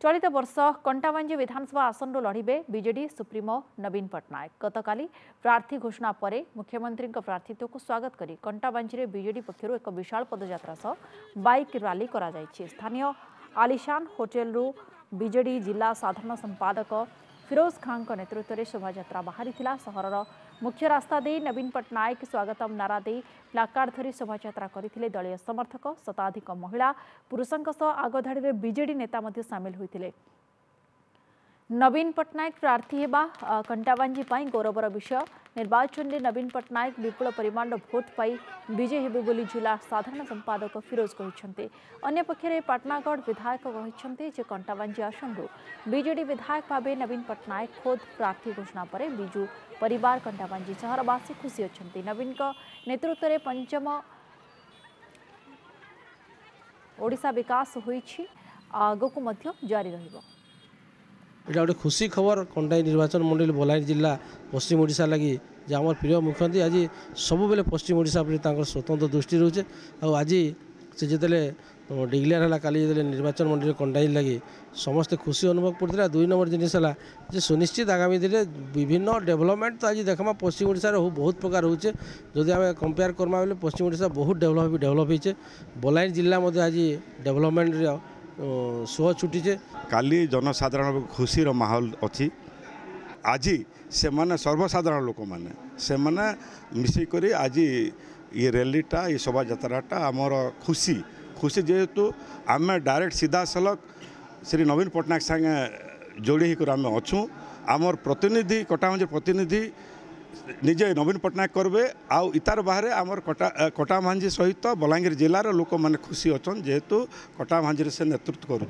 चलित वर्ष कंटाबांजी विधानसभा आसन लड़े बीजेडी सुप्रीमो नवीन पट्टनायक गतकाली प्रार्थी घोषणा पर मुख्यमंत्री प्रार्थित्व को स्वागत कर कंटाबांजी बीजेडी पक्षर एक विशाल पदयात्रा सह बाइक रैली करा जायछि। स्थानीय आलिशान होटेल बीजेडी जिला साधारण संपादक फिरोज खान नेतृत्व में शोभायात्रा बाहरी सहर मुख्य रास्ता दे नवीन पट्टनायक स्वागतम नारा दे प्लाकार्ड धरी शोभायात्रा करते दलीय समर्थक शताधिक महिला पुरुषों आगधाड़ी बीजेडी नेता सामिल होते। नवीन पट्टनायक प्रार्थी हेबा कंटाबांजी गौरवर विषय। निर्वाचन में नवीन पट्टनायक विपुल परिमाण भोट पाई विजय हेबे बोली जिला साधारण संपादक फिरोज कहते। अन्यपक्षे पाटनागढ़ विधायक कहते जे कंटाबांजी आसनू बीजेडी विधायक भाव नवीन पट्टनायक खोद प्रार्थी घोषणा पर बिजू परिवार कंटाबांजी सहरवासी खुशी अच्छा। नवीन नेतृत्व में पंचम ओडिशा विकास होइछि आगकू जारी रहिबो। এটা গোটে খুশি খবর কন্টাই নির্বাচন মন্ডলী বলাঙ্গীর জেলা পশ্চিম ওড়িশা লাগি যে আমার প্রিয় মুখ্যমন্ত্রী আজ সবুবেলে পশ্চিম ওড়িশা প্রতি তাঁর স্বতন্ত্র দৃষ্টি রয়েছে। আজ সে যেতে ডিক্লেয়ার হল কালি যেতে নির্বাচন মন্ডলী কন্টাই লাগি সমস্তে খুশি অনুভব করতে। দুই নম্বর জিনিস হল যে সুনিশ্চিত আগামী দিনে বিভিন্ন ডেভেলপমেন্ট তো আজ দেখমা পশ্চিম ওড়িশার বহুত প্রকার হচ্ছে। যদি আমি কম্পেয়ার করমা বেলে পশ্চিম ওড়িশা বহুত ডেভেলপ হয়েছে। বলাঙ্গীর জেলা মধ্যে আজ ডেভেলপমেন্ট শো ছুটিছে। काली जनसाधारण खुशीर माहौल अच्छी। आज से माने सर्वसाधारण लोक मैंने से माने मिसिक आज ये रैलीटा ये शोभा यात्राटा आमर खुशी खुशी जेहेतु आम डायरेक्ट सीधा सलख श्री नवीन पट्टनायक संगे जोड़ी होकर आम अच्छू। आमर प्रतिनिधि कटामांझी प्रतिनिधि निजे नवीन पट्टनायक करबे आउ इतार बाहर आमर कटामांझी सहित बलांगीर जिलार लोक मैंने खुशी अच्छा जेहेतु कटामांझी से नेतृत्व कर।